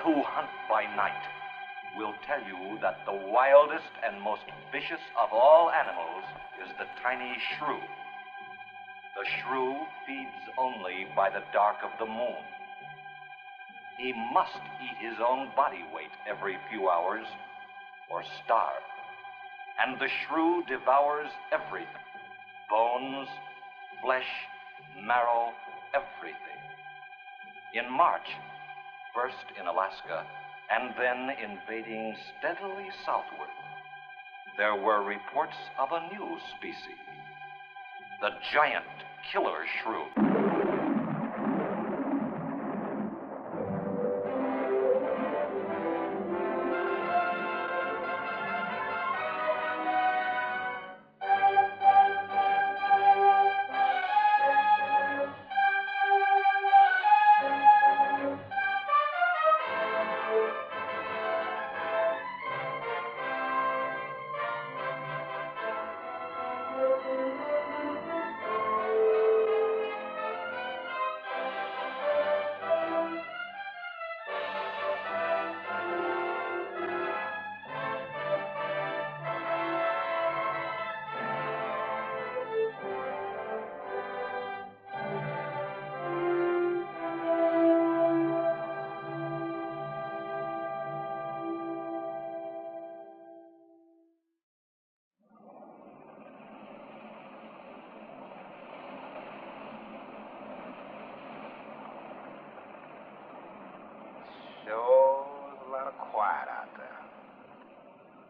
who hunt by night will tell you that the wildest and most vicious of all animals is the tiny shrew. The shrew feeds only by the dark of the moon. He must eat his own body weight every few hours or starve. And the shrew devours everything: bones, flesh, marrow, everything. In March, first in Alaska, and then invading steadily southward, there were reports of a new species, the giant killer shrew. Sure is a lot of quiet out there.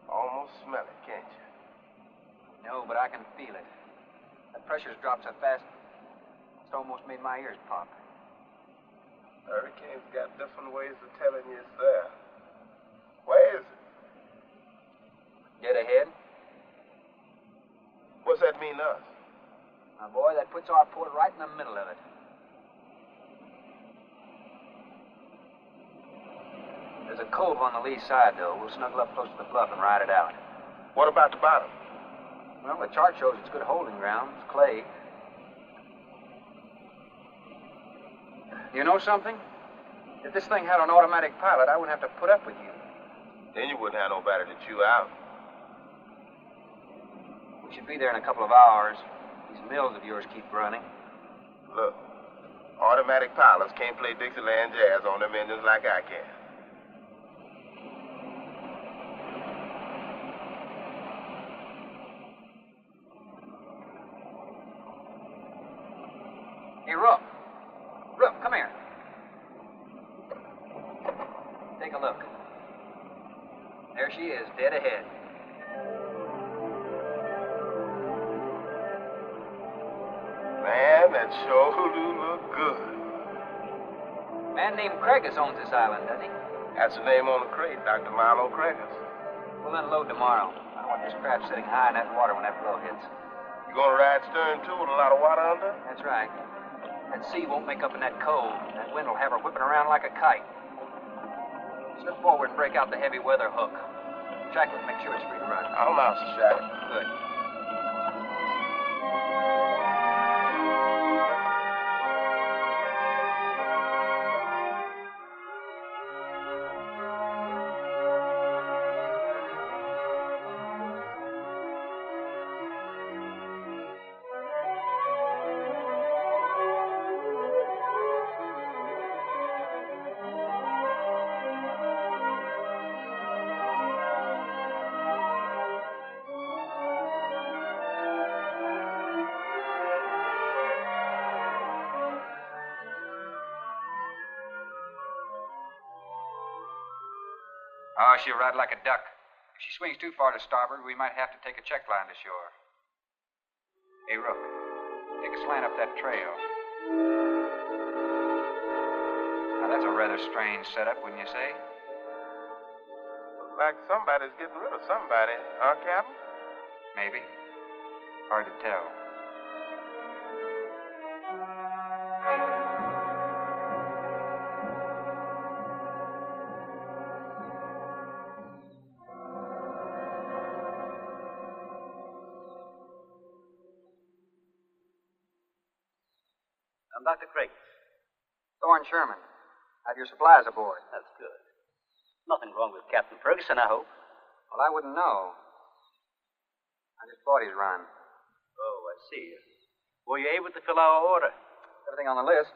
Almost smell it, can't you? No, but I can feel it. That pressure's dropped so fast, it's almost made my ears pop. Hurricane's got different ways of telling you it's there. Where is it? Dead ahead. What's that mean to us? My boy, that puts our port right in the middle of it. There's a cove on the lee side, though. We'll snuggle up close to the bluff and ride it out. What about the bottom? Well, the chart shows it's good holding ground. It's clay. You know something? If this thing had an automatic pilot, I wouldn't have to put up with you. Then you wouldn't have nobody to chew out. We should be there in a couple of hours. These mills of yours keep running. Look, automatic pilots can't play Dixieland jazz on them engines like I can. Hey, Rook. Rook, come here. Take a look. There she is, dead ahead. Man, that sure do look good. A man named Craigus owns this island, doesn't he? That's the name on the crate, Dr. Milo Craigus. We'll unload tomorrow. I don't want this craft sitting high in that water when that blow hits. You gonna ride stern, too, with a lot of water under? That's right. That sea won't make up in that cove. That wind will have her whipping around like a kite. Slip forward and break out the heavy weather hook. Shackle it, make sure it's free to run. I'll mouse the shackle. Good. Oh, she'll ride like a duck. If she swings too far to starboard, we might have to take a check line to shore. Hey, Rook, take a slant up that trail. Now, that's a rather strange setup, wouldn't you say? Looks like somebody's getting rid of somebody, huh, Captain? Maybe. Hard to tell. I'm Dr. Craig. Thorne Sherman. Have your supplies aboard. That's good. Nothing wrong with Captain Ferguson, I hope. Well, I wouldn't know. I just bought his run. Oh, I see. Were you able to fill our order? Everything on the list.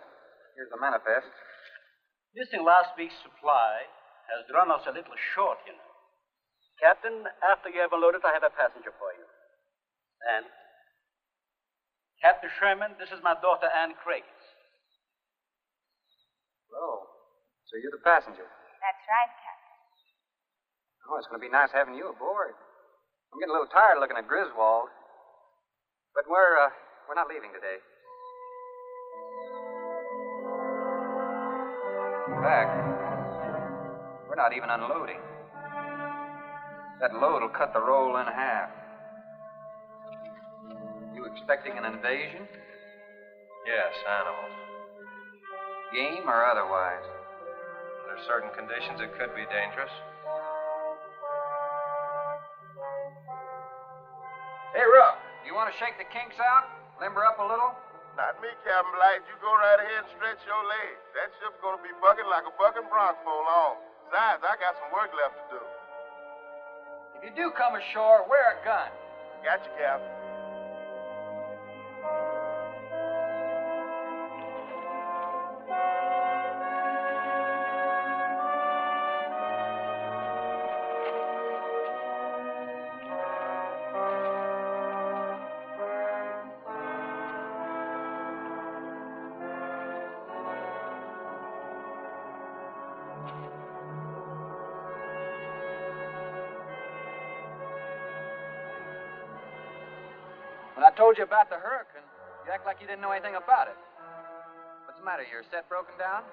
Here's the manifest. Missing last week's supply has run us a little short, you know. Captain, after you have unloaded, I have a passenger for you. Anne? Captain Sherman, this is my daughter, Anne Craig. Oh, so you're the passenger. That's right, Captain. Oh, it's going to be nice having you aboard. I'm getting a little tired looking at Griswold. But we're not leaving today. In fact, we're not even unloading. That load will cut the roll in half. You expecting an invasion? Yes, animals. Game or otherwise? Under certain conditions, it could be dangerous. Hey, Ruff, you want to shake the kinks out? Limber up a little? Not me, Captain Blight. You go right ahead and stretch your legs. That ship's gonna be bucking like a bucking bronc for long. Besides, I got some work left to do. If you do come ashore, wear a gun. Got you, Captain. When I told you about the hurricane, you act like you didn't know anything about it. What's the matter? Your set broken down?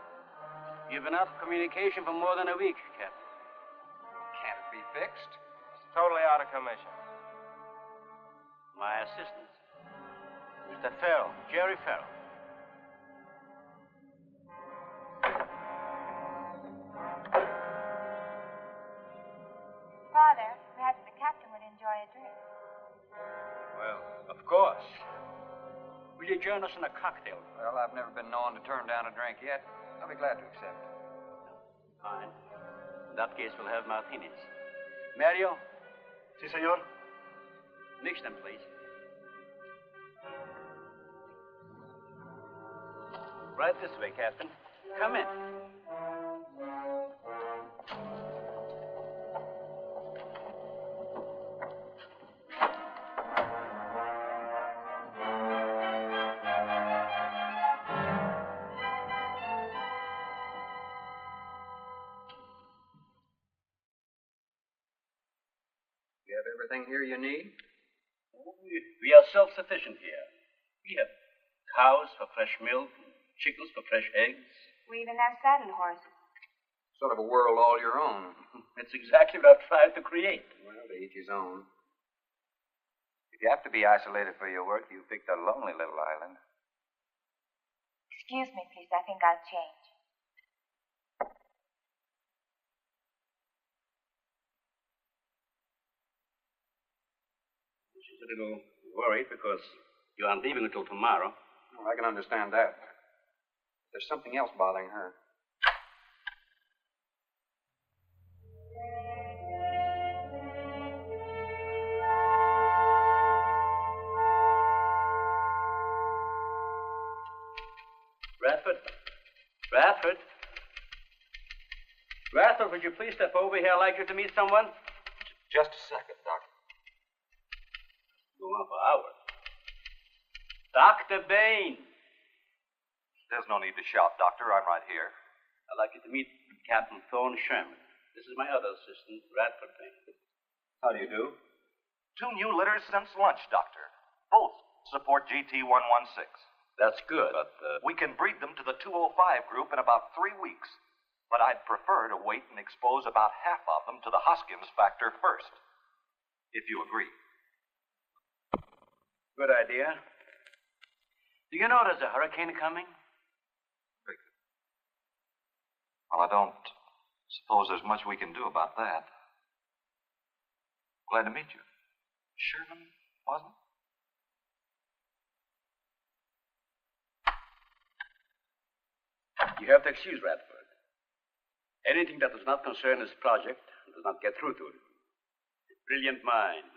You've been out of communication for more than a week, Captain. Can't it be fixed? Totally out of commission. My assistant, Mr. Farrell, Jerry Farrell. Father, perhaps the captain would enjoy a drink. Well, of course. Will you join us in a cocktail? Well, I've never been known to turn down a drink yet. I'll be glad to accept. Fine. In that case, we'll have martinis. Mario? Si, senor. Mix them, please. Right this way, Captain. Come in. You have everything here you need? We are self-sufficient here. We have cows for fresh milk, chickens for fresh eggs. We even have saddle horses. Sort of a world all your own. It's exactly what I've tried to create. Well, to each his own. If you have to be isolated for your work, you picked a lonely little island. Excuse me, please. I think I'll change. She's a little worried because you aren't leaving until tomorrow. Well, I can understand that. There's something else bothering her. Radford? Radford, would you please step over here? I'd like you to meet someone. Just a second, Doctor. Go on for hours. Dr. Bain. There's no need to shout, Doctor. I'm right here. I'd like you to meet Captain Thorne Sherman. This is my other assistant, Radford Bain. How do you do? 2 new litters since lunch, Doctor. Both support GT116. That's good. But, we can breed them to the 205 group in about 3 weeks. But I'd prefer to wait and expose about half of them to the Hoskins factor first. If you agree. Good idea. Do you know there's a hurricane coming? Well, I don't suppose there's much we can do about that. Glad to meet you. Sherman, wasn't it? You have to excuse Radford. Anything that does not concern his project does not get through to him. Brilliant mind.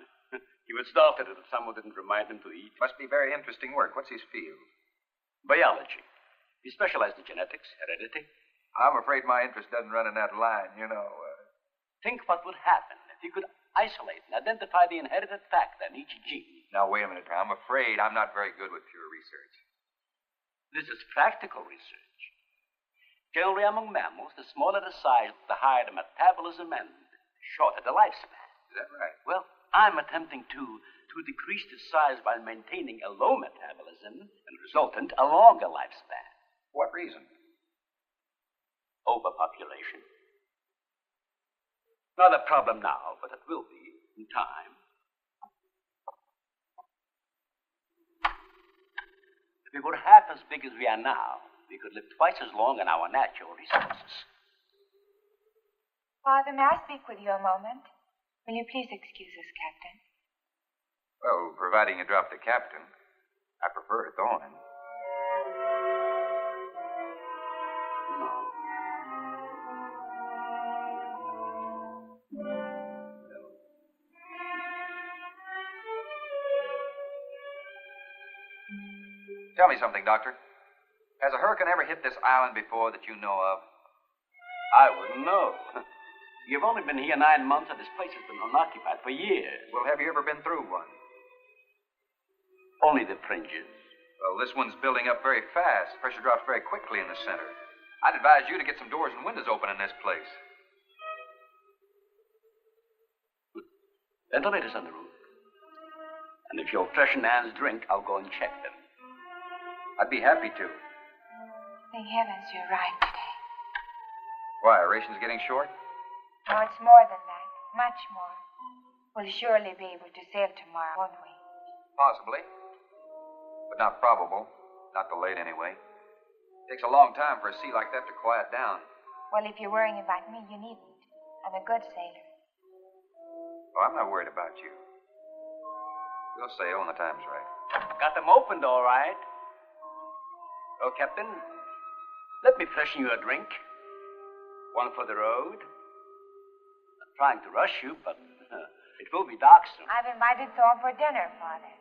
He would start it if someone didn't remind him to eat. Must be very interesting work. What's his field? Biology. He specialized in genetics, heredity. I'm afraid my interest doesn't run in that line, Think what would happen if he could isolate and identify the inherited factor in each gene. Now, wait a minute. I'm afraid I'm not very good with pure research. This is practical research. Generally, among mammals, the smaller the size, the higher the metabolism and the shorter the lifespan. Is that right? Well, I'm attempting to decrease the size by maintaining a low metabolism and resultant a longer lifespan. What reason? Overpopulation. Not a problem now, but it will be in time. If we were half as big as we are now, we could live twice as long on our natural resources. Father, may I speak with you a moment? Will you please excuse us, Captain? Well, providing you drop the captain. I prefer it, don't I? Tell me something, Doctor. Has a hurricane ever hit this island before that you know of? I wouldn't know. You've only been here 9 months, and this place has been unoccupied for years. Well, have you ever been through one? Only the fringes. Well, this one's building up very fast. Pressure drops very quickly in the center. I'd advise you to get some doors and windows open in this place. Ventilators on the roof. And if you'll freshen Anne's drink, I'll go and check them. I'd be happy to. Thank heavens you're right today. Why, are rations getting short? No, it's more than that. Much more. We'll surely be able to sail tomorrow, won't we? Possibly. But not probable. Not delayed, anyway. It takes a long time for a sea like that to quiet down. Well, if you're worrying about me, you needn't. I'm a good sailor. Oh, I'm not worried about you. We'll sail when the time's right. Got them opened, all right. Oh, Captain, let me freshen you a drink. One for the road. I'm trying to rush you, but it will be dark soon. I've invited Thorne for dinner, Father.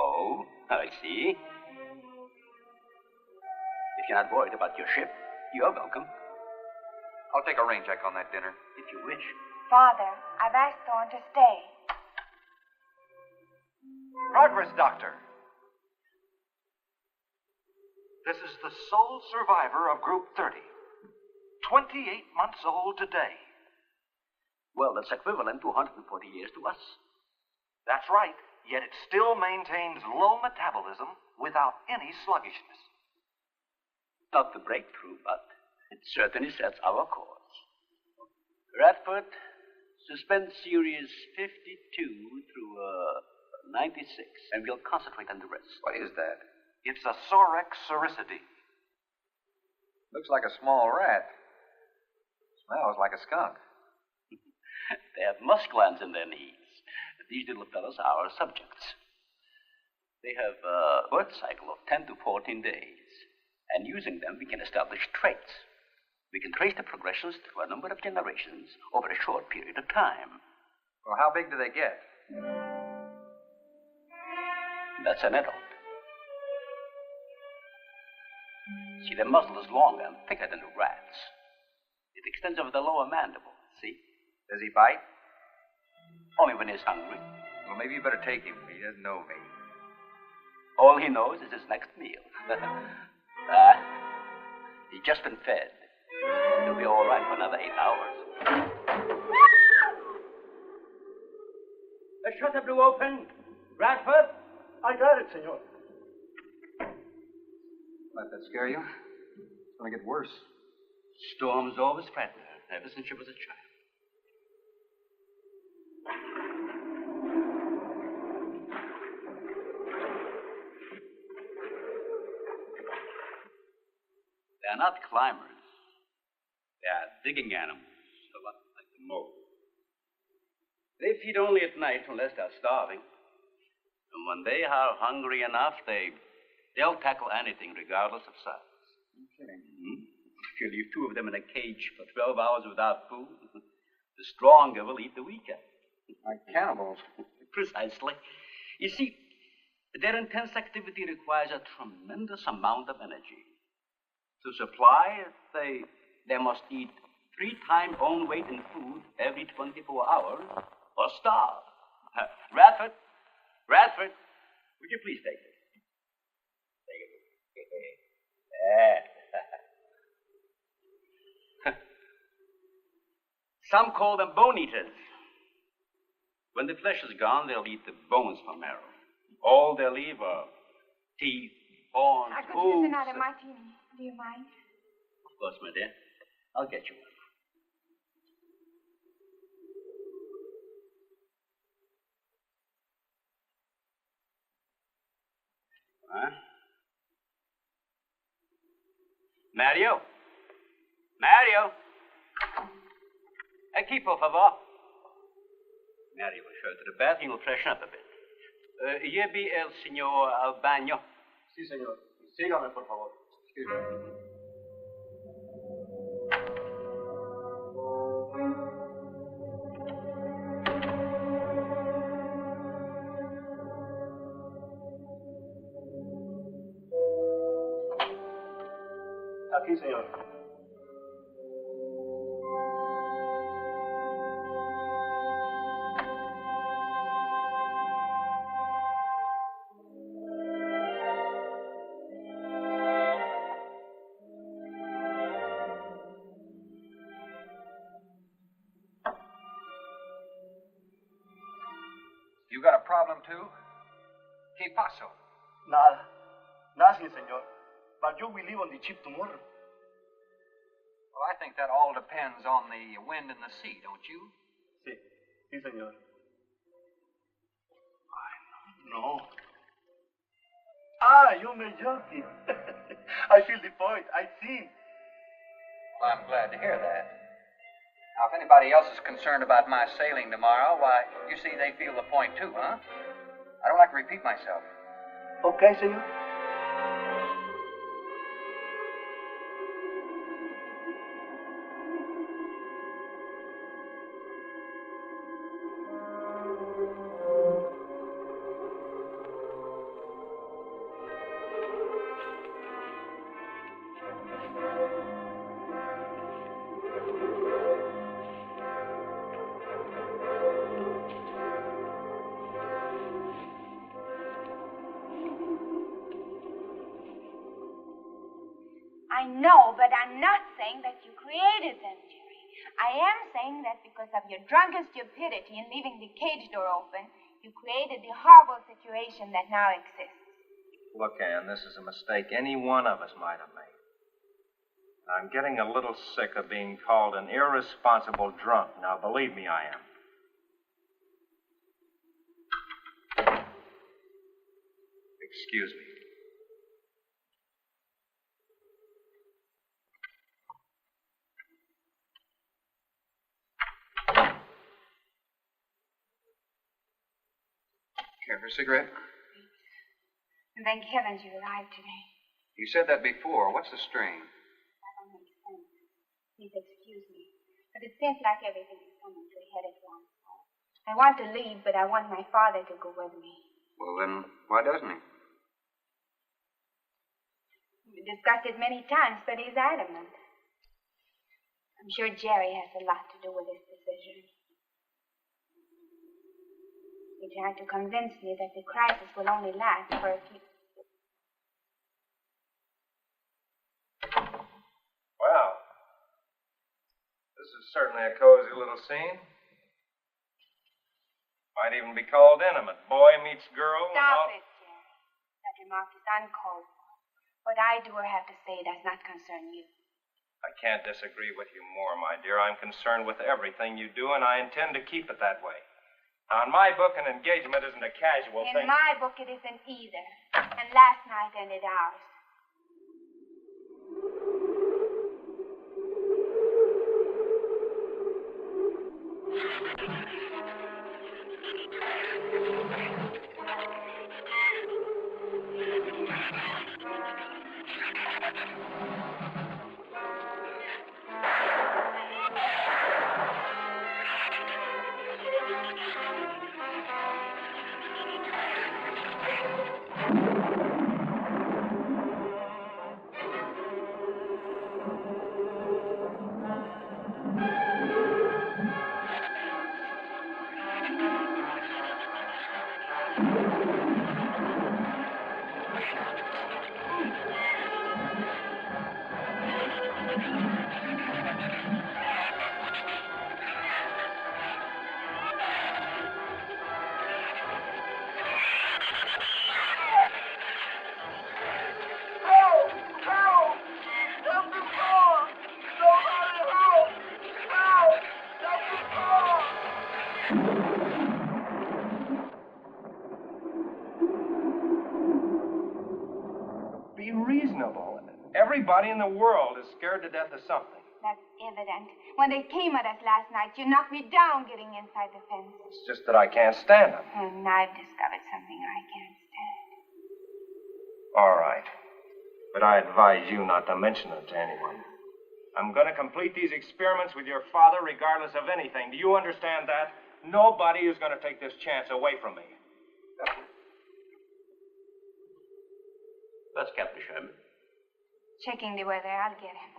Oh, I see. If you're not worried about your ship, you're welcome. I'll take a rain check on that dinner. If you wish. Father, I've asked Thorne to stay. Progress, Doctor. This is the sole survivor of Group 30. 28 months old today. Well, that's equivalent to 140 years to us. That's right, yet it still maintains low metabolism without any sluggishness. Not the breakthrough, but it certainly sets our course. Radford, suspend series 52 through 96, and we'll concentrate on the rest. What is that? It's a Sorex cericidae. Looks like a small rat. Smells like a skunk. They have musk glands in their knees. These little fellows are our subjects. They have a birth cycle of 10 to 14 days. And using them, we can establish traits. We can trace the progressions through a number of generations over a short period of time. Well, how big do they get? That's an adult. See, their muzzle is longer and thicker than the rat's. It extends over the lower mandible, see? Does he bite? Only when he's hungry. Well, maybe you better take him. He doesn't know me. All he knows is his next meal. He's just been fed. He'll be all right for another 8 hours. The shutter blew open. Bradford? I got it, senor. Let that scare you? It's going to get worse. Storms always frighten her, ever since she was a child. They are not climbers. They are digging animals, a lot like the mole. They feed only at night unless they're starving. And when they are hungry enough, they'll tackle anything regardless of size. Okay. Mm-hmm. If you leave two of them in a cage for 12 hours without food, the stronger will eat the weaker. Like cannibals. Precisely. You see, their intense activity requires a tremendous amount of energy. To supply it, they must eat 3 times own weight in food every 24 hours or starve. Radford, would you please take it? Take it. Some call them bone eaters. When the flesh is gone, they'll eat the bones for marrow. All they'll leave are teeth, horns, I could hooves. use another martini. Do you mind? Of course, my dear. I'll get you one. Huh? Mario? Aquí, por favor. Mario will show to the bath. He will freshen up a bit. Lleve el señor al baño. Sí, señor. Sígame, por favor. Excuse me. Aquí, señor. You got a problem, too? ¿Qué pasó? Nada. Nothing, señor. But you will leave on the ship tomorrow. Well, I think that all depends on the wind and the sea, don't you? Sí. Sí, señor. No. You may joking. I feel the point. I see. Well, I'm glad to hear that. Now, if anybody else is concerned about my sailing tomorrow, why, you see they feel the point too, huh? I don't like to repeat myself. Okay, señor. I know, but I'm not saying that you created them, Jerry. I am saying that because of your drunken stupidity in leaving the cage door open, you created the horrible situation that now exists. Look, Ann, this is a mistake any one of us might have made. I'm getting a little sick of being called an irresponsible drunk. Now, believe me, I am. Excuse me. Care for a cigarette? And thank heavens you arrived today. You said that before. What's the strain? That don't make sense. Please excuse me. But it seems like everything is coming to a head at once. I want to leave, but I want my father to go with me. Well, then, why doesn't he? We discussed it many times, but he's adamant. I'm sure Jerry has a lot to do with this decision. He tried to convince me that the crisis will only last for a few... Well, this is certainly a cozy little scene. Might even be called intimate. Boy meets girl. Stop it, Jerry. That remark is uncalled for. What I do or have to say does not concern you. I can't disagree with you more, my dear. I'm concerned with everything you do, and I intend to keep it that way. Now, in my book, an engagement isn't a casual thing. In my book, it isn't either. And last night ended ours. Be reasonable. Everybody in the world is scared to death of something. That's evident. When they came at us last night, you knocked me down getting inside the fence. It's just that I can't stand them. And I've discovered something I can't stand. All right. But I advise you not to mention it to anyone. I'm going to complete these experiments with your father regardless of anything. Do you understand that? Nobody is going to take this chance away from me. That's Captain Sherman. Checking the weather. I'll get him.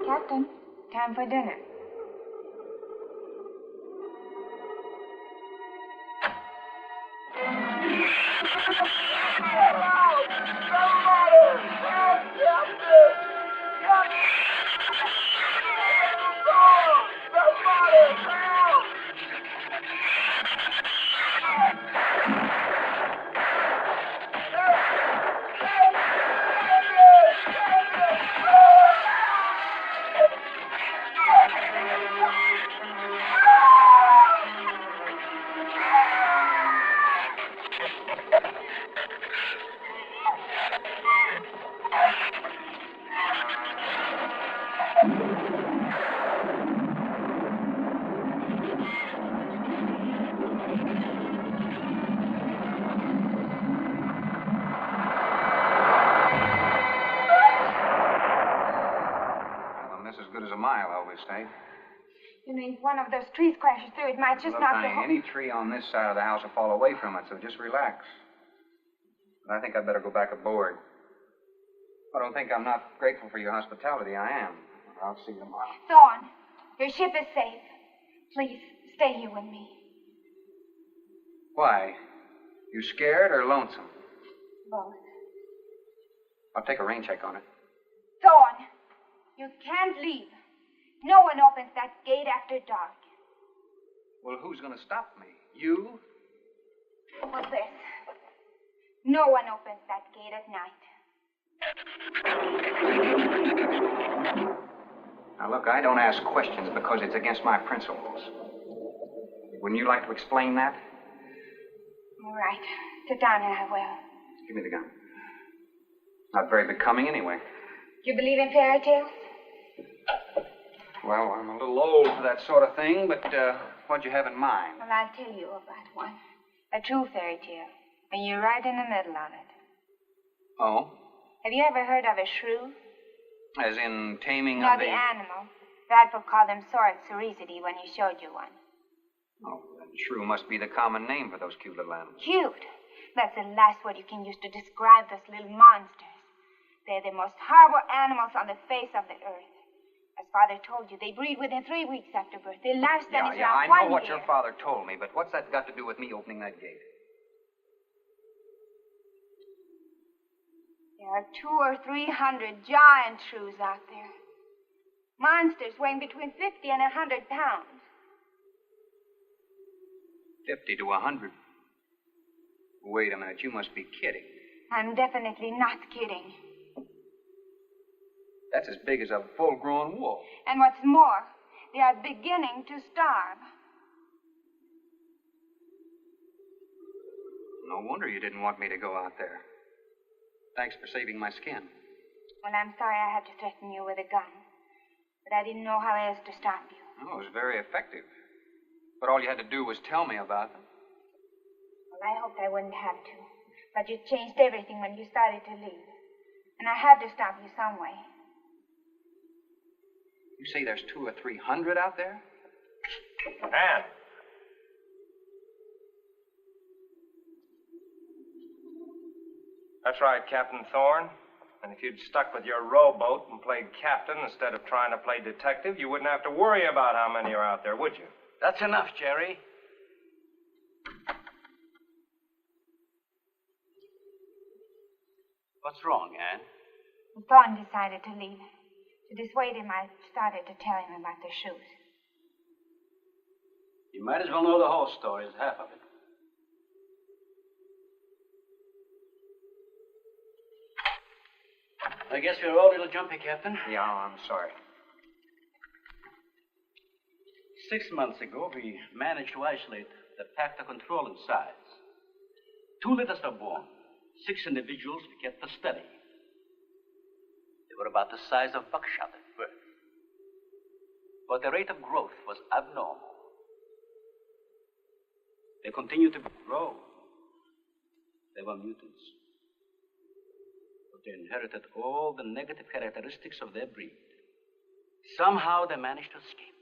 Captain, time for dinner. State. You know, if one of those trees crashes through, it might just Look, knock the honey, any tree on this side of the house will fall away from it, so just relax. But I think I'd better go back aboard. I don't think I'm not grateful for your hospitality. I am. I'll see you tomorrow. Thorne, your ship is safe. Please, stay here with me. Why? You scared or lonesome? Both. I'll take a rain check on it. Thorne, you can't leave. No one opens that gate after dark. Well, who's going to stop me? You? What's this? No one opens that gate at night. Now, look, I don't ask questions because it's against my principles. Wouldn't you like to explain that? All right. Sit down and I will. Give me the gun. Not very becoming anyway. Do you believe in fairy tales? Well, I'm a little old for that sort of thing, but what'd you have in mind? Well, I'll tell you about one. A true fairy tale. And you're right in the middle of it. Oh? Have you ever heard of a shrew? As in taming No, of the animal. Bradford called them sword sericity when he showed you one. Oh, then shrew must be the common name for those cute little animals. Cute. That's the last word you can use to describe those little monsters. They're the most horrible animals on the face of the earth. As Father told you, they breed within 3 weeks after birth. Their lifespan is I around 1 know what year. your father told me, but what's that got to do with me opening that gate? There are 200 or 300 giant shrews out there. Monsters weighing between 50 and 100 pounds. 50 to 100. Wait a minute, you must be kidding. I'm definitely not kidding. That's as big as a full-grown wolf. And what's more, they are beginning to starve. No wonder you didn't want me to go out there. Thanks for saving my skin. Well, I'm sorry I had to threaten you with a gun. But I didn't know how else to stop you. Oh, it was very effective. But all you had to do was tell me about them. Well, I hoped I wouldn't have to. But you changed everything when you started to leave. And I had to stop you some way. You say there's 200 or 300 out there? And that's right, Captain Thorne. And if you'd stuck with your rowboat and played captain instead of trying to play detective, you wouldn't have to worry about how many are out there, would you? That's enough, Jerry. What's wrong, Anne? Thorne decided to leave. To dissuade him, I started to tell him about the shoes. You might as well know the whole story as half of it. I guess we're all a little jumpy, Captain. Yeah, I'm sorry. 6 months ago, we managed to isolate the pack to control in size. 2 litters were born. 6 individuals we kept for study. They were about the size of buckshot at birth. But the rate of growth was abnormal. They continued to grow. They were mutants. But they inherited all the negative characteristics of their breed. Somehow they managed to escape.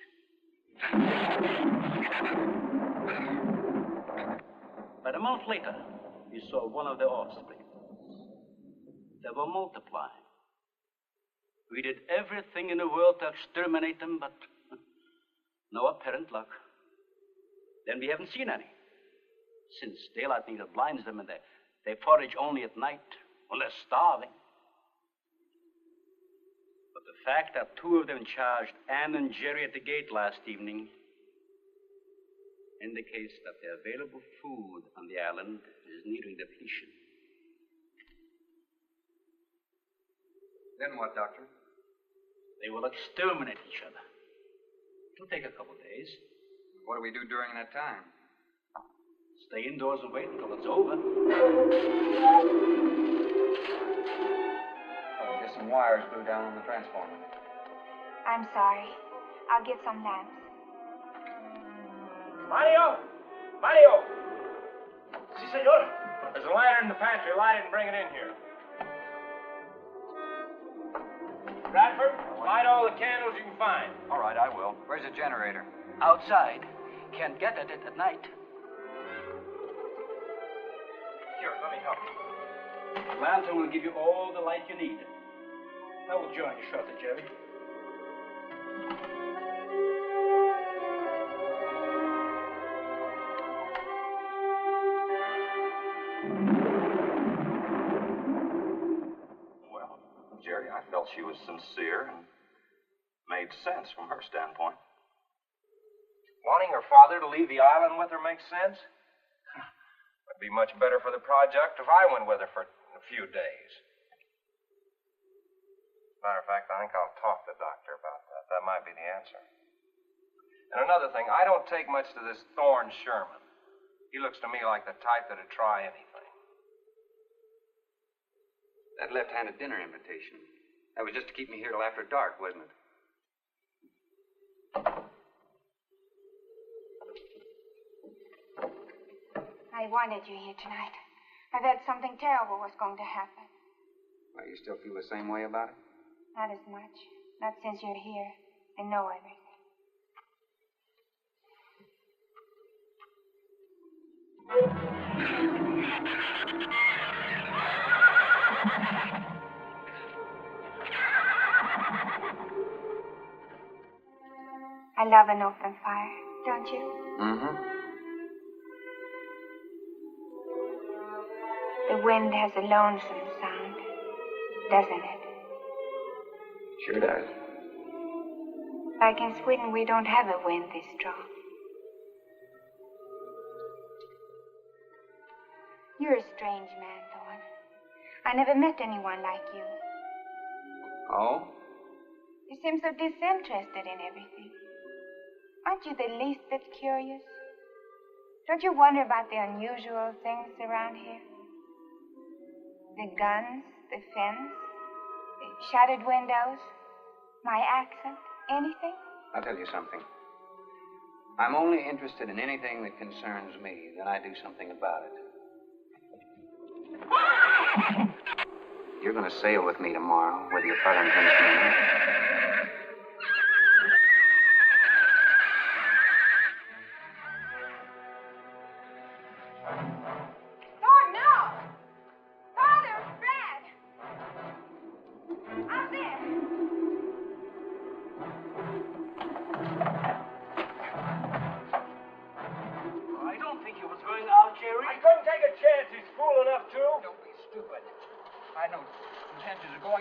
But a month later, we saw one of their offspring. They were multiplying. We did everything in the world to exterminate them, but no apparent luck. Then we haven't seen any. Since daylight neither blinds them and they forage only at night when they're starving. But the fact that 2 of them charged Anne and Jerry at the gate last evening indicates that the available food on the island is nearing depletion. Then what, Doctor? They will exterminate each other. It'll take a couple days. What do we do during that time? Stay indoors and wait until it's over. Oh, just some wires blew down on the transformer. I'm sorry. I'll get some lamps. Mario! Mario! Si, senor. There's a lantern in the pantry. Light it and bring it in here. Bradford, light all the candles you can find. All right, I will. Where's the generator? Outside. Can't get at it at night. Here, let me help you. The lantern will give you all the light you need. I will join you shortly, Jerry. Well, Jerry, I felt she was sincere and made sense from her standpoint. Wanting her father to leave the island with her makes sense? Would be much better for the project if I went with her for a few days. Matter of fact, I think I'll talk to the doctor about that. That might be the answer. And another thing, I don't take much to this Thorne Sherman. He looks to me like the type that'd try anything. That left-handed dinner invitation. That was just to keep me here till after dark, wasn't it? I wanted you here tonight. I thought something terrible was going to happen. Well, you still feel the same way about it? Not as much. Not since you're here and know everything. I love an open fire, don't you? Mm-hmm. The wind has a lonesome sound, doesn't it? Sure does. Like in Sweden, we don't have a wind this strong. You're a strange man, Thorne. I never met anyone like you. Oh? You seem so disinterested in everything. Aren't you the least bit curious? Don't you wonder about the unusual things around here? The guns, the fence, the shattered windows, my accent, anything? I'll tell you something. I'm only interested in anything that concerns me. Then I do something about it. You're going to sail with me tomorrow, whether your father intends to or not.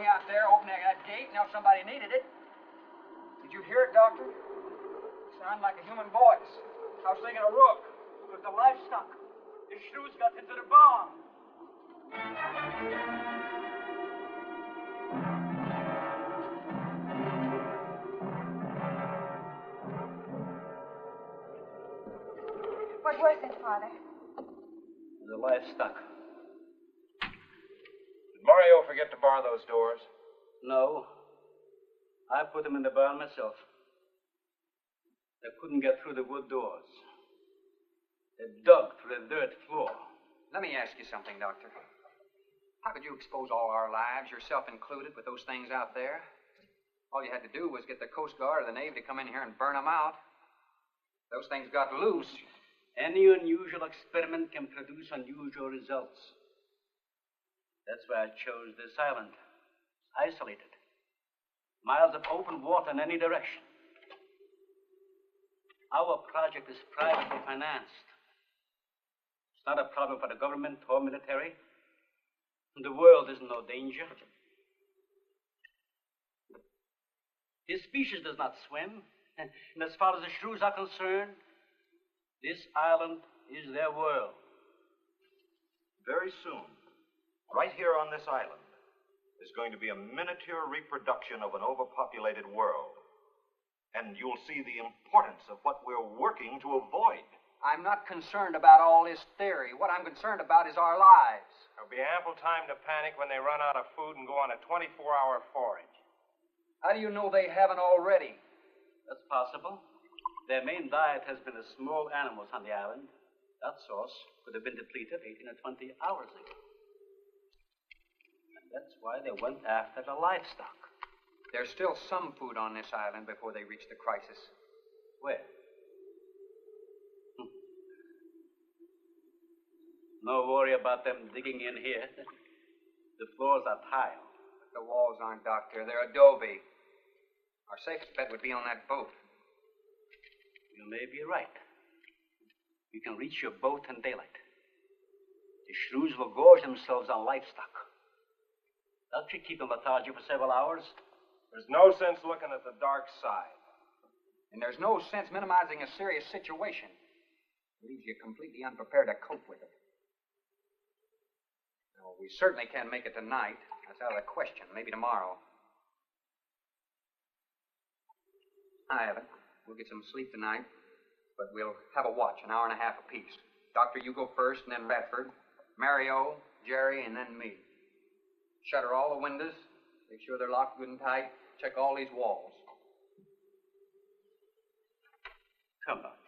somebody out there opening that gate. Now somebody needed it. Did you hear it, Doctor? It sounded like a human voice. I was thinking a rook. It was the livestock. The shrews got into the barn. What was it, Father? The livestock. Did Mario forget to bar those doors? No. I put them in the barn myself. They couldn't get through the wood doors. They dug through the dirt floor. Let me ask you something, Doctor. How could you expose all our lives, yourself included, with those things out there? All you had to do was get the Coast Guard or the Navy to come in here and burn them out. Those things got loose. Any unusual experiment can produce unusual results. That's why I chose this island. It's isolated. Miles of open water in any direction. Our project is privately financed. It's not a problem for the government or military. The world is in no danger. His species does not swim. And as far as the shrews are concerned, this island is their world. Very soon, right here on this island, is going to be a miniature reproduction of an overpopulated world. And you'll see the importance of what we're working to avoid. I'm not concerned about all this theory. What I'm concerned about is our lives. There'll be ample time to panic when they run out of food and go on a 24-hour forage. How do you know they haven't already? That's possible. Their main diet has been the small animals on the island. That source could have been depleted 18 or 20 hours ago. And that's why they went after the livestock. There's still some food on this island before they reach the crisis. Where? No worry about them digging in here. The floors are tile. But the walls aren't, Doctor. They're adobe. Our safest bet would be on that boat. You may be right. You can reach your boat in daylight. The shrews will gorge themselves on livestock. That should keep them lethargic for several hours. There's no sense looking at the dark side. And there's no sense minimizing a serious situation. It leaves you completely unprepared to cope with it. No, we certainly can't make it tonight. That's out of the question. Maybe tomorrow. I haven't. We'll get some sleep tonight, but we'll have a watch, an hour and a half apiece. Doctor, you go first, and then Radford, Mario, Jerry, and then me. Shutter all the windows. Make sure they're locked good and tight. Check all these walls. Come on.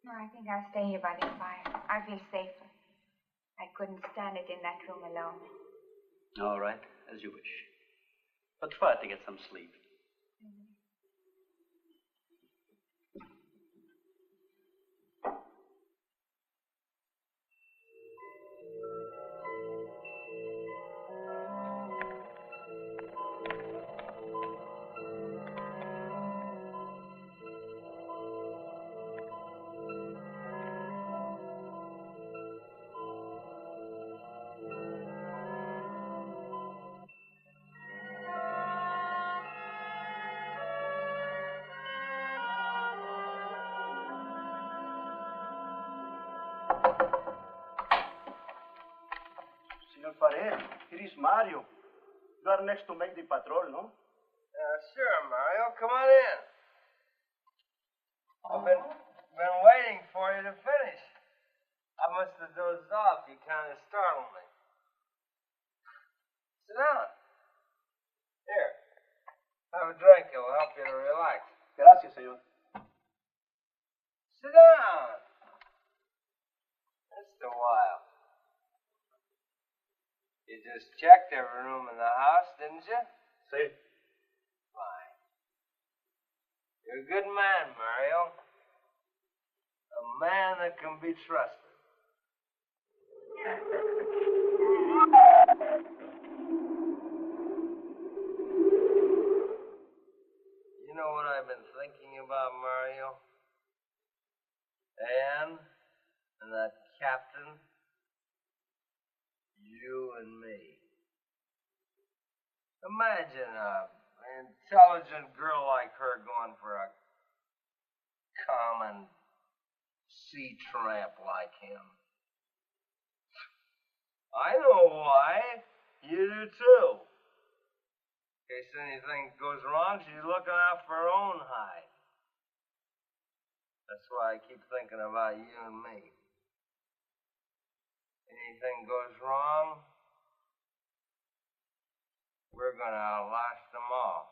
No, I think I'll stay here by the fire. I feel safer. I couldn't stand it in that room alone. All right, as you wish. But try to get some sleep. Senor Farid, here is Mario. You are next to make the patrol, no? Sure, Mario. Come on in. I've been waiting for you to finish. I must have dozed off. You kind of startled me. Sit down. Here. Have a drink. It'll help you to relax. Gracias, señor. Sit down. Just a while. You just checked every room in the house, didn't you? Sí. Fine. You're a good man, Mario. A man that can be trusted. You know what I've been thinking about, Mario? Anne and that captain. You and me. Imagine an intelligent girl like her going for a common sea tramp like him. I know why. You do too. In case anything goes wrong, she's looking out for her own hide. That's why I keep thinking about you and me. Anything goes wrong, we're gonna outlast them all.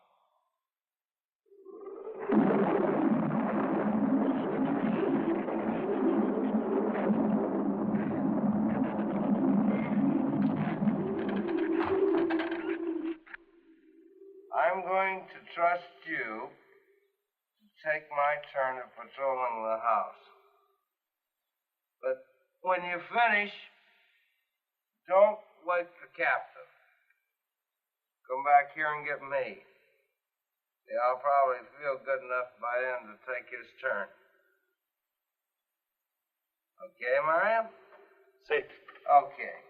I'm going to trust you to take my turn at patrolling the house. But when you finish, don't wake the captain. Come back here and get me. See, I'll probably feel good enough by then to take his turn. Okay, Mariam? Sí. Okay.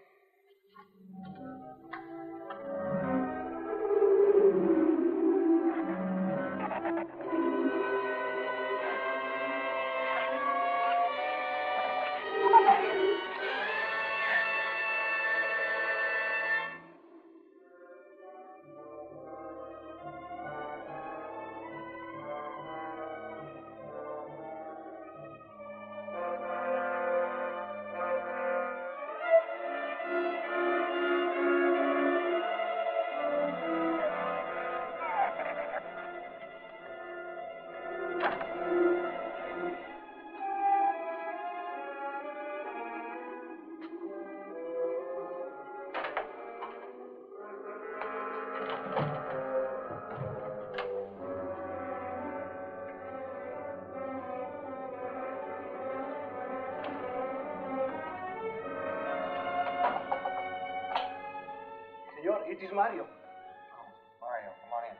Señor, it is Mario. Mario, come on in.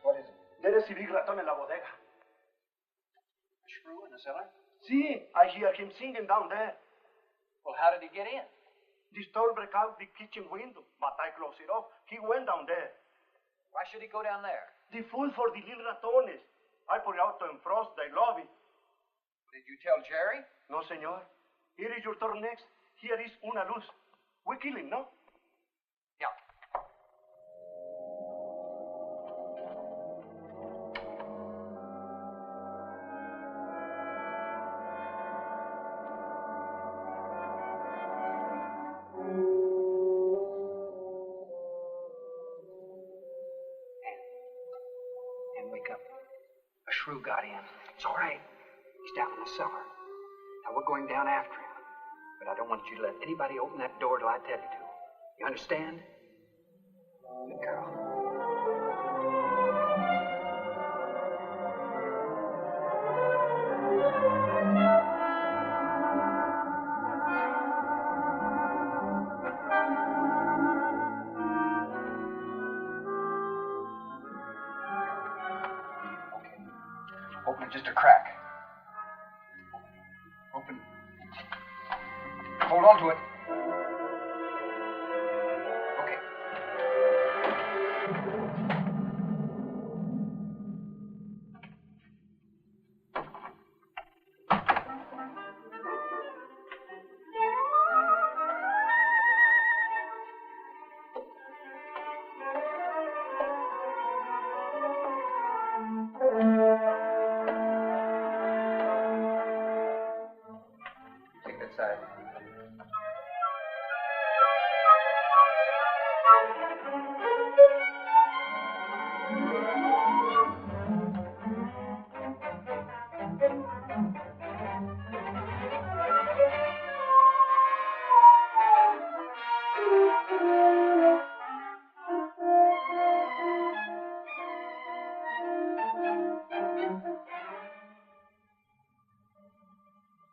What is it? There is a big ratón en la bodega. A shrew in the cellar? Sí, I hear him singing down there. Well, how did he get in? The store break out the kitchen window, but I closed it off. He went down there. Why should he go down there? The food for the little ratones. I put it out to defrost. They love it. Did you tell Jerry? No, señor. Here is your turn next. Here is una luz. We kill him, no? Yeah. And wake up. A shrew got in. It's all right. He's down in the cellar. Now we're going down after him. But I don't want you to let anybody open that door till I tell you to. You understand? Good girl. Okay. Open it just a crack. Open. Hold on to it. Okay. Take that side.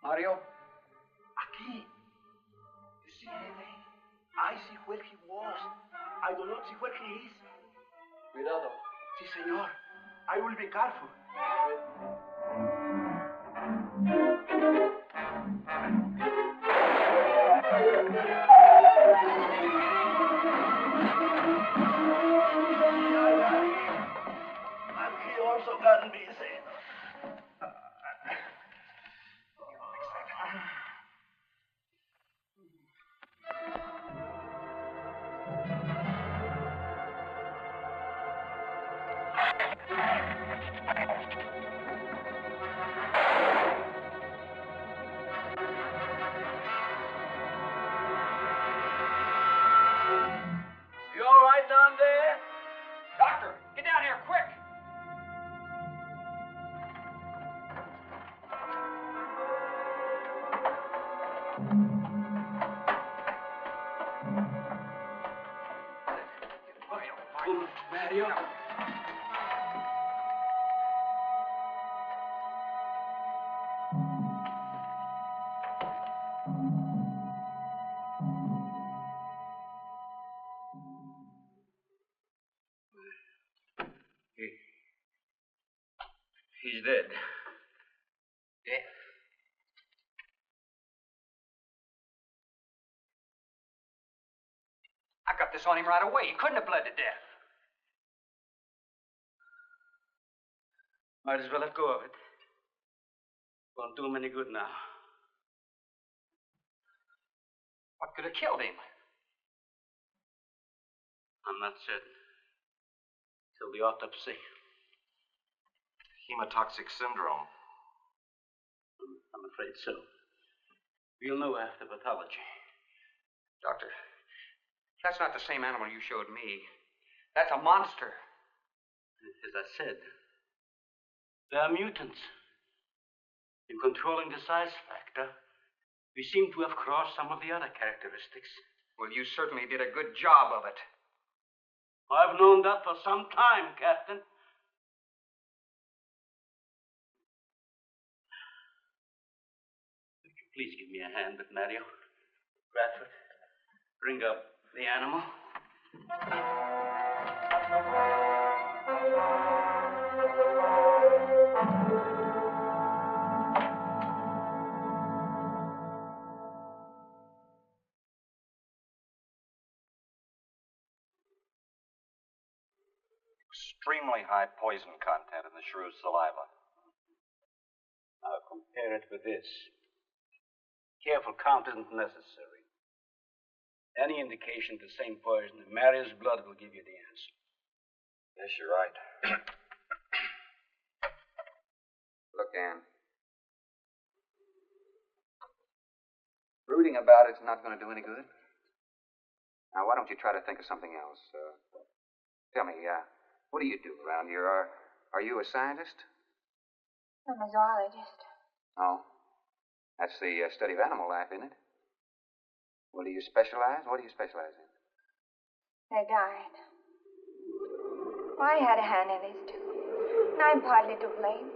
Mario? Aquí. You see anything? I see where he was. I do not see where he is. Cuidado. Sí, señor. I will be careful. Mario. He's dead. Death. I got this on him right away. He couldn't have bled to death. Might as well let go of it. Won't do him any good now. What could have killed him? I'm not certain. Till the autopsy. Hemotoxic syndrome. I'm afraid so. We'll know after pathology. Doctor, that's not the same animal you showed me. That's a monster. As I said, they are mutants. In controlling the size factor, we seem to have crossed some of the other characteristics. Well, you certainly did a good job of it. I've known that for some time, Captain. Would you please give me a hand with Mario? Bradford, bring up the animal. Extremely high poison content in the shrew's saliva. Now compare it with this. Careful count isn't necessary. Any indication of the same poison in Mario's blood will give you the answer. Yes, you're right. Look, Ann. Brooding about it's not going to do any good. Now, why don't you try to think of something else? Tell me, what do you do around here? Are you a scientist? I'm a zoologist. Oh. That's the study of animal life, isn't it? Well, do you specialize? What do you specialize in? They died. Well, I had a hand in this, too. And I'm partly to blame.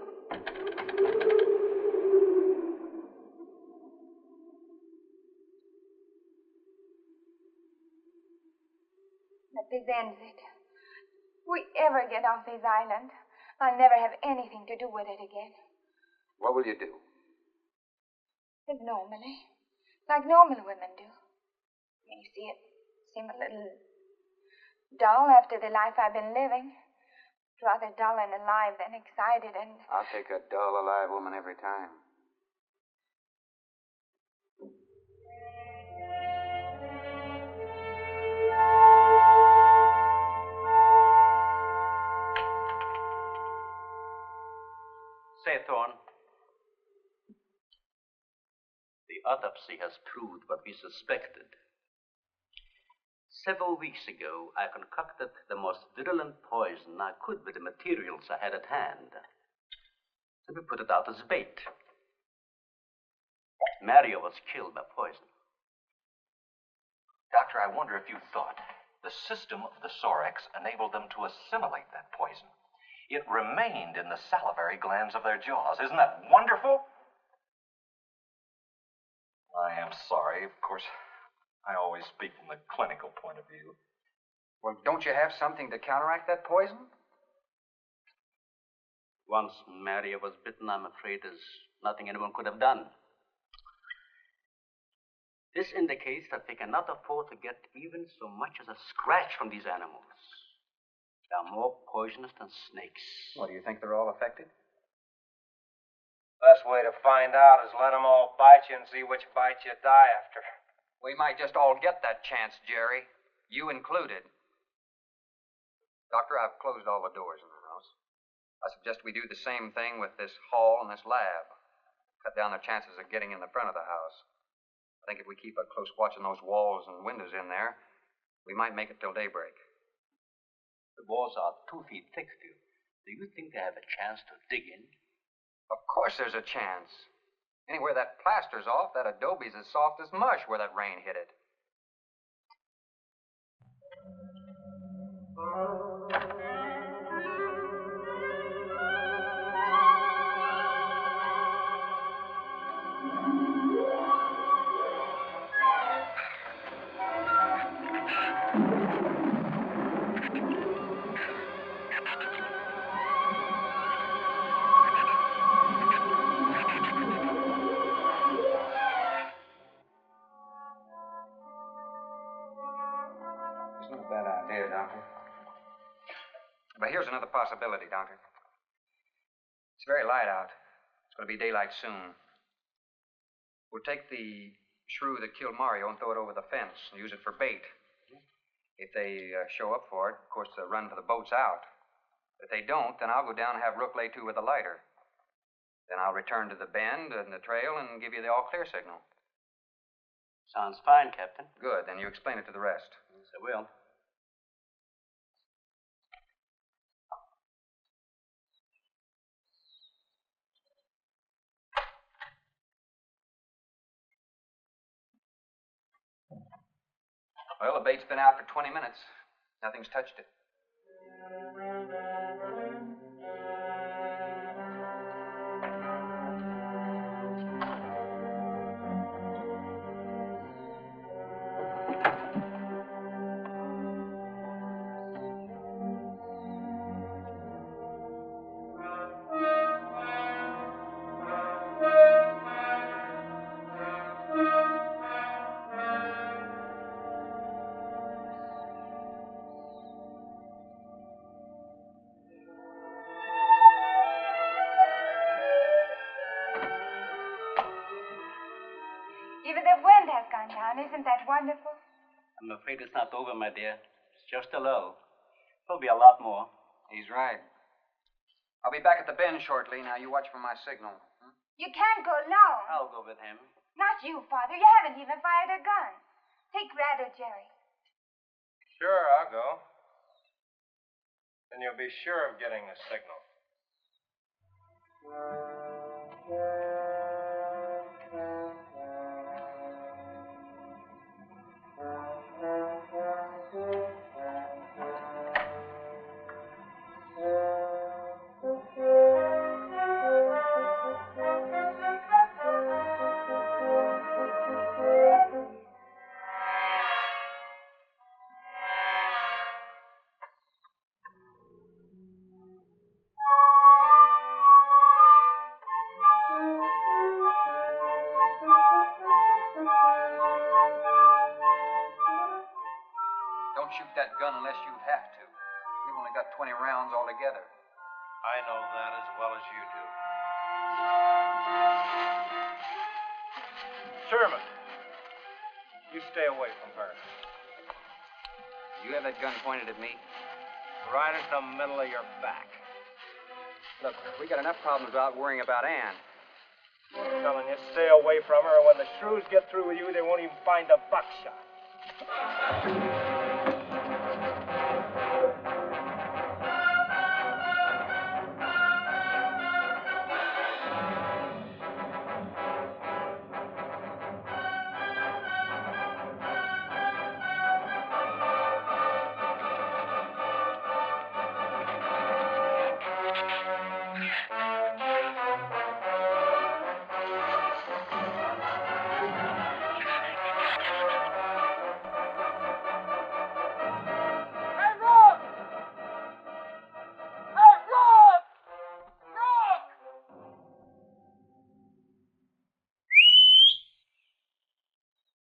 But this ends it. If we ever get off this island, I'll never have anything to do with it again. What will you do? Live normally. Like normal women do. You see, it seemed a little dull after the life I've been living. Rather dull and alive than excited and... I'll take a dull, alive woman every time. Say, Thorne, the autopsy has proved what we suspected. Several weeks ago, I concocted the most virulent poison I could with the materials I had at hand. So we put it out as bait. Mario was killed by poison. Doctor, I wonder if you thought the system of the Sorex enabled them to assimilate that poison. It remained in the salivary glands of their jaws. Isn't that wonderful? I am sorry. Of course, I always speak from the clinical point of view. Well, don't you have something to counteract that poison? Once Mario was bitten, I'm afraid there's nothing anyone could have done. This indicates that they cannot afford to get even so much as a scratch from these animals. They are more poisonous than snakes. What, do you think they're all affected? Best way to find out is let them all bite you and see which bite you die after. We might just all get that chance, Jerry. You included. Doctor, I've closed all the doors in the house. I suggest we do the same thing with this hall and this lab. Cut down the chances of getting in the front of the house. I think if we keep a close watch on those walls and windows in there, we might make it till daybreak. The walls are 2 feet thick, do you think they have a chance to dig in? Of course there's a chance. Anywhere that plaster's off, that adobe's as soft as mush where that rain hit it. It's not a bad idea, Doctor. But here's another possibility, Doctor. It's very light out. It's going to be daylight soon. We'll take the shrew that killed Mario and throw it over the fence and use it for bait. If they show up for it, of course, they'll run for the boats out. If they don't, then I'll go down and have Rook lay to with a lighter. Then I'll return to the bend and the trail and give you the all-clear signal. Sounds fine, Captain. Good. Then you explain it to the rest. Yes, I will. Well, the bait's been out for 20 minutes. Nothing's touched it. Even the wind has gone down. Isn't that wonderful? I'm afraid it's not over, my dear. It's just a lull. There'll be a lot more. He's right. I'll be back at the bend shortly. Now you watch for my signal. You can't go alone. I'll go with him. Not you, Father. You haven't even fired a gun. Take Red or Jerry. Sure, I'll go. Then you'll be sure of getting a signal. Don't shoot that gun unless you have to. We've only got 20 rounds altogether. I know that as well as you do. Sherman, you stay away from her. You have that gun pointed at me? Right at the middle of your back. Look, we got enough problems without worrying about Ann. I'm telling you, stay away from her, or when the shrews get through with you, they won't even find the buckshot.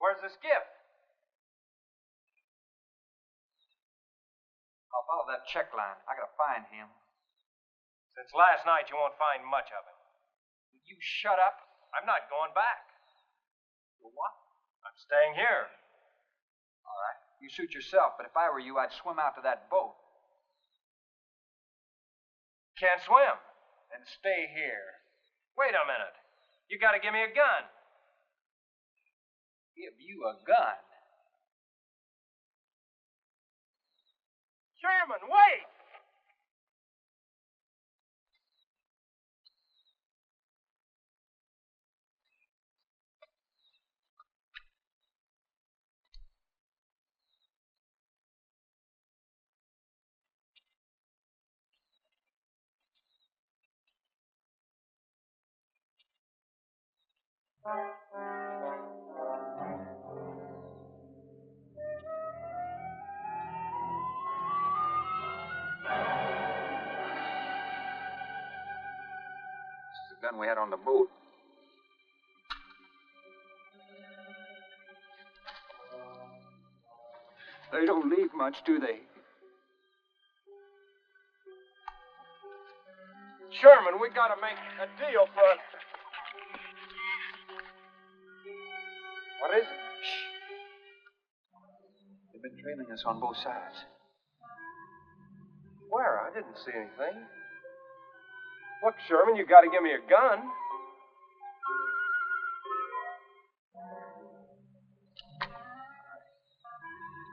Where's the skiff? I'll follow that check line. I gotta find him. Since last night, you won't find much of him. Will you shut up? I'm not going back. What? I'm staying here. All right. You suit yourself, but if I were you, I'd swim out to that boat. Can't swim. Then stay here. Wait a minute. You gotta give me a gun. Give you a gun? Sherman, wait! The gun we had on the boat. They don't leave much, do they? Sherman, we gotta make a deal for... What is it? Shh. They've been trailing us on both sides. Where? I didn't see anything. Look, Sherman, you gotta give me a gun.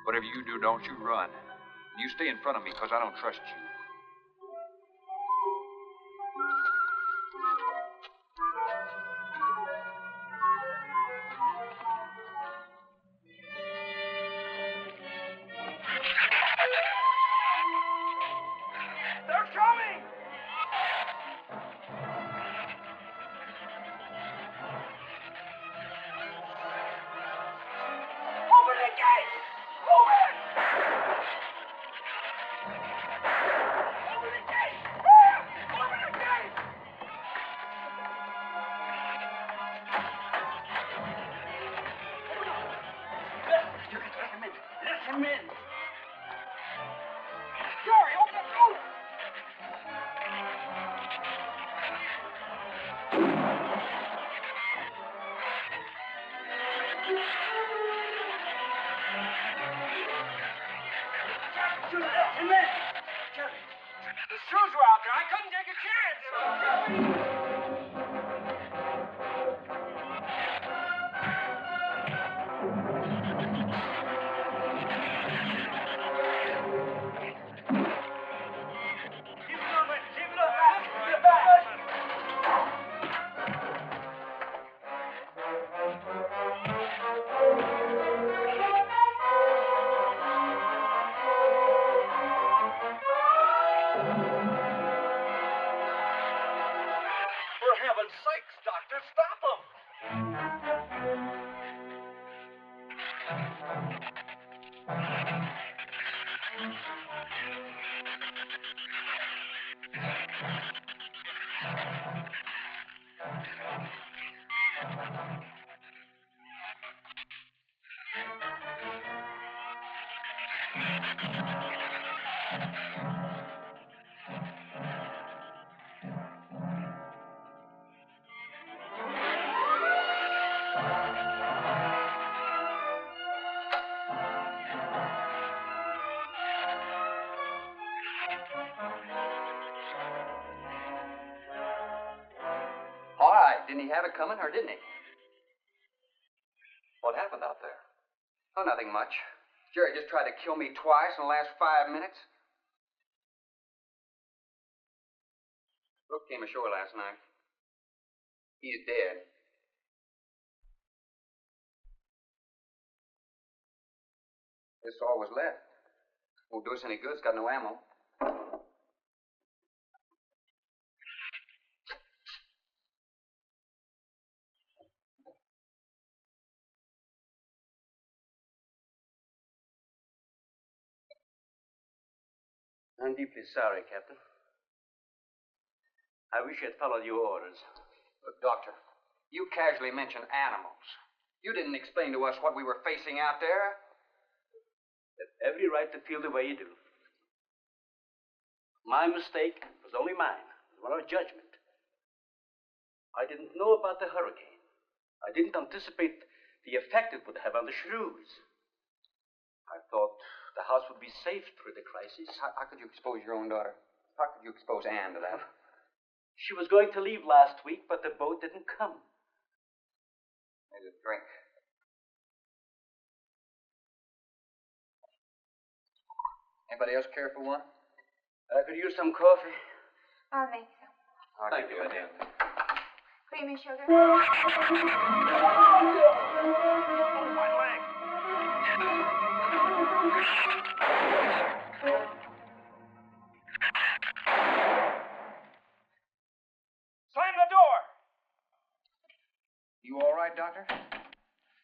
Whatever you do, don't you run. You stay in front of me, because I don't trust you. They're coming! Open the gate! Open! Open the gate! Open the gate! Let him in. Let him in. Jerry, open the door! You let him in. Jerry, the shrews were out there. I couldn't take a chance. For heaven's sakes, Doctor, stop them! All right. Didn't he have it coming, or didn't he? What happened out there? Oh, nothing much. Jerry just tried to kill me twice in the last 5 minutes. Brooke came ashore last night. He's dead. This is all was left. Won't do us any good. It's got no ammo. I'm deeply sorry, Captain. I wish I'd followed your orders. Look, Doctor, you casually mentioned animals. You didn't explain to us what we were facing out there. You have every right to feel the way you do. My mistake was only mine. It was one of judgment. I didn't know about the hurricane. I didn't anticipate the effect it would have on the shrews. I thought the house would be safe through the crisis. How could you expose your own daughter? How could you expose Anne to that? She was going to leave last week, but the boat didn't come. There's a drink. Anybody else care for one? I could use some coffee. I'll make some. Thank you, madam. Creamy sugar? My leg! Slam the door! You all right, Doctor?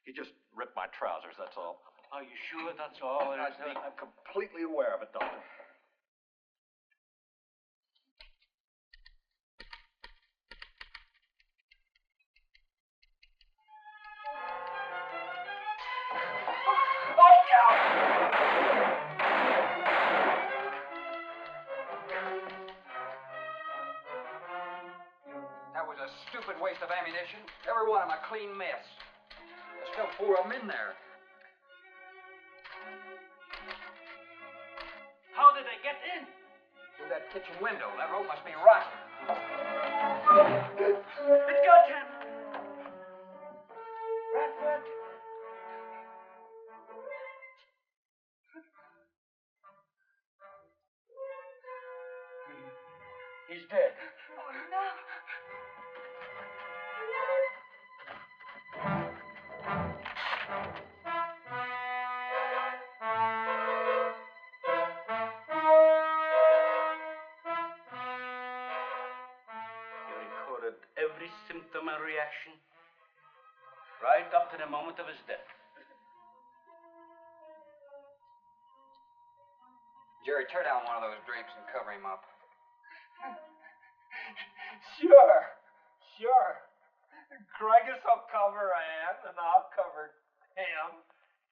He just ripped my trousers, that's all. Are you sure that's all? I'm completely aware of it, Doctor. That was a stupid waste of ammunition. Every one of them a clean mess. There's still 4 of them in there. How did they get in? Through that kitchen window. That rope must be rotten. It got him. Bradford. He's dead. Oh, no. He recorded every symptom and reaction, right up to the moment of his death. Jerry, tear down one of those drapes and cover him up. Sure. Craigus will cover Ann, and I'll cover him.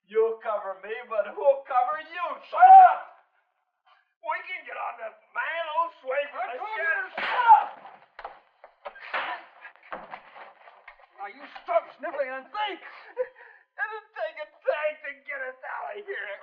You'll cover me, but who'll cover you? Shut up! We can get on that man old sway from the shed. Shut up! Now you stop sniffling and think. It'll take a tank to get us out of here.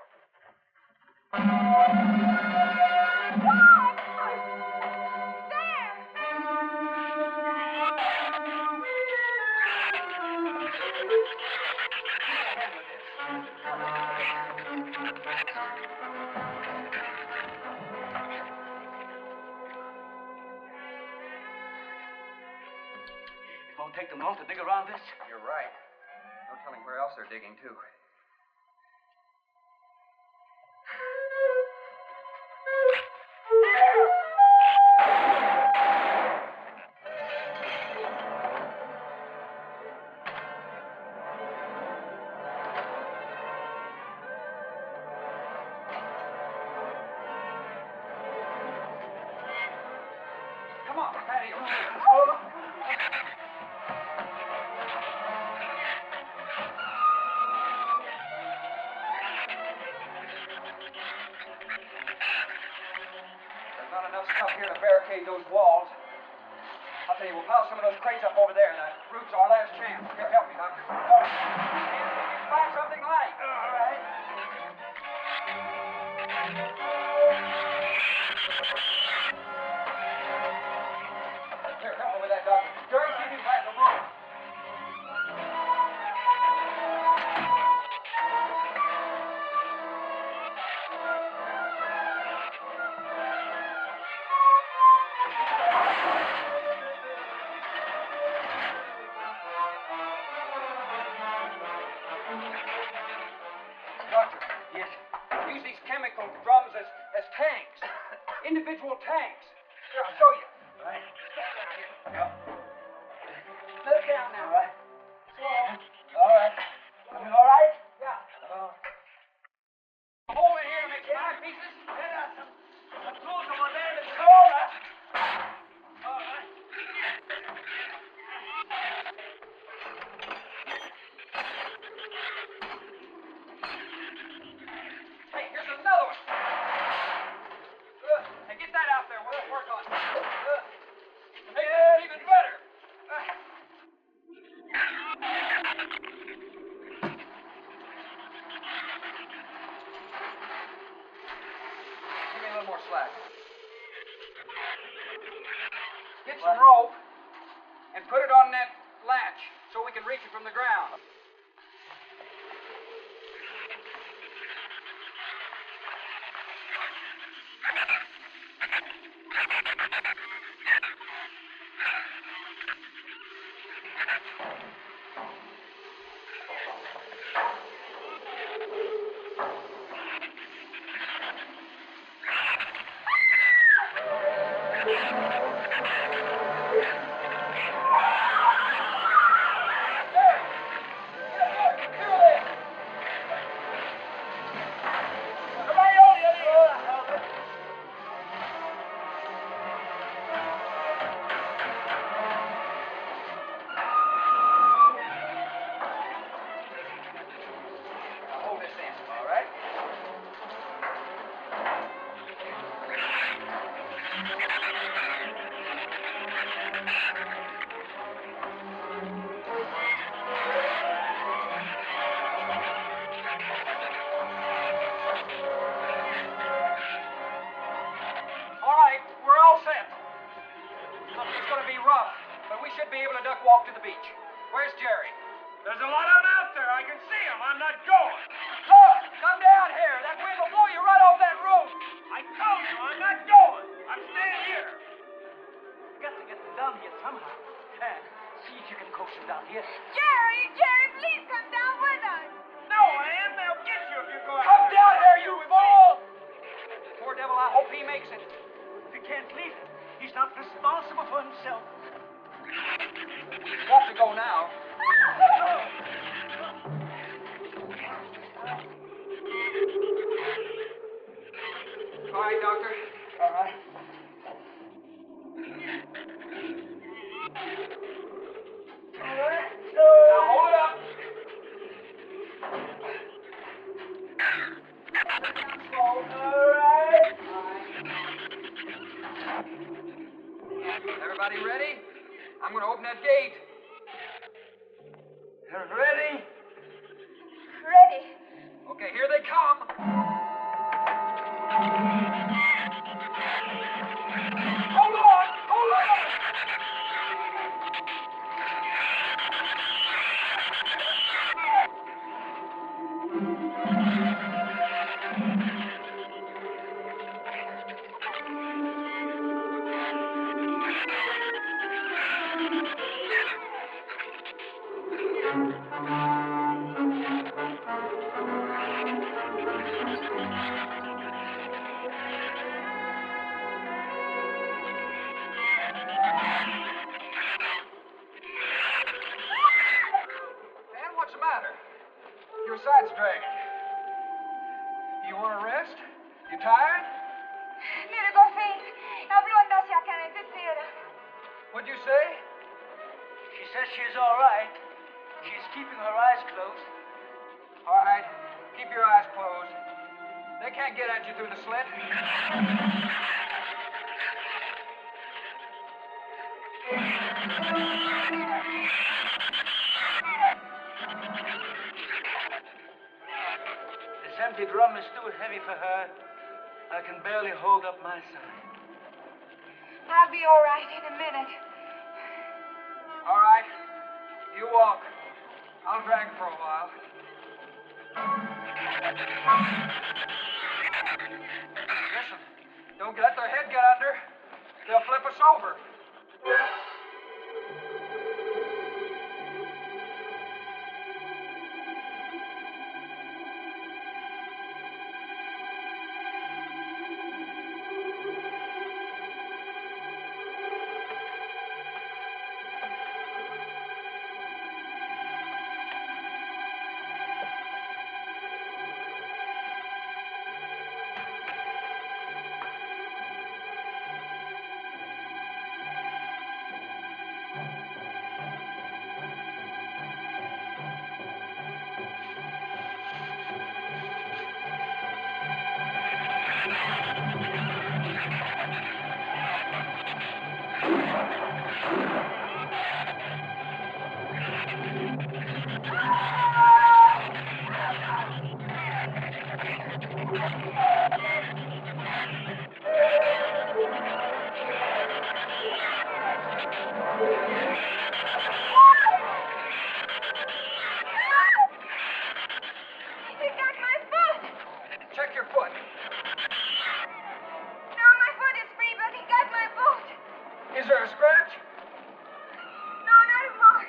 It won't take them long to dig around this. You're right. No telling where else they're digging, too. Come on, patio. There's not enough stuff here to barricade those walls. I'll tell you, we'll pile some of those crates up over there, and the roof's our last chance. Here, help me, Doctor. See if you can find something light. All right. Here, help me with that, Doctor. Jerry, see if you can find some rope. Doctor. Yes. Use these chemical drums as tanks. Individual tanks. Here, I'll show you. Right. Stand down here. Yeah. Look down now. All right. Slow. All right. You all right? Yeah. Hole in here to make some eye pieces. Some tools over there in the corner. All right. Hey, here's another one. Hey, get that out there. We'll work on it. Make it even better. Give me a little more slack. Get some rope and put it on that latch so we can reach it from the ground. There's a lot of them out there. I can see them. I'm not going. Look, come down here. That wind will blow you right off that roof. I told you I'm not going. I'm staying here. You got to get them down here somehow. See if you can coax them down here. Jerry, please come down with us. No, Ann, they'll get you if you go out. Come down here, you fool! Poor devil, I hope he makes it. We can't leave him. He's not responsible for himself. Got to go now. All right, Doctor. All right. Now hold it up. Everybody ready? I'm going to open that gate. Ready? Ready. Okay, here they come. Hold on! Hold on! Dan, what's the matter? Your side's dragging. You want to rest? You tired? Mire, go faint. Habló andase acá en esta sierra. What'd you say? She says she's all right. She's keeping her eyes closed. All right. Keep your eyes closed. They can't get at you through the slit. This empty drum is too heavy for her. I can barely hold up my side. I'll be all right in a minute. All right. You walk. I'll drag for a while. Listen, don't let their head get under. They'll flip us over. He got my foot. Check your foot. No, my foot is free, but he got my boot. Is there a scratch? No, not a mark.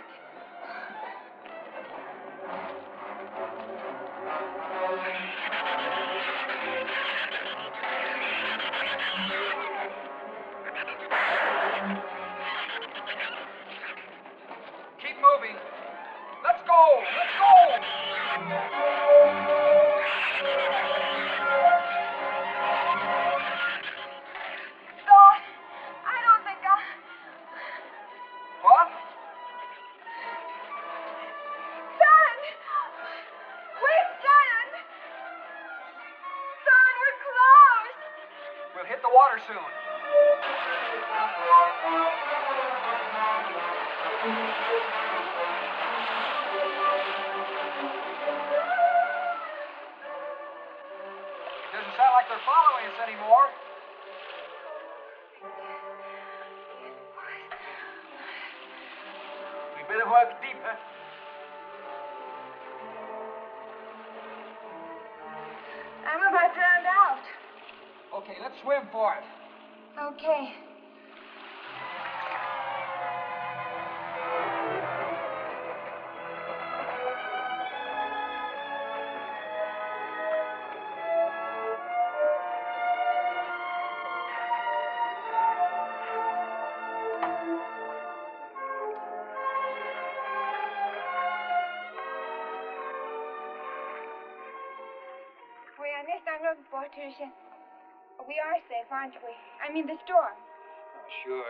Keep moving. Let's go! Let's go! Lord, I don't think What? Son! Wait, son! Son, we're close! We'll hit the water soon. Doesn't sound like they're following us anymore. We better work deeper. Okay, let's swim for it. Okay. We are next on road, Patricia. We are safe, aren't we? I mean, the storm. Oh, sure.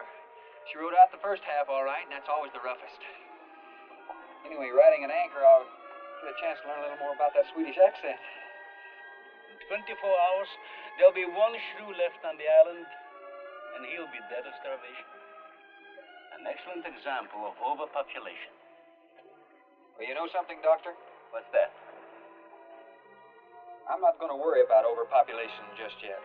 She rode out the first half all right, and that's always the roughest. Anyway, riding an anchor, I'll get a chance to learn a little more about that Swedish accent. In 24 hours, there'll be one shrew left on the island, and he'll be dead of starvation. An excellent example of overpopulation. Well, you know something, Doctor? What's that? I'm not going to worry about overpopulation just yet.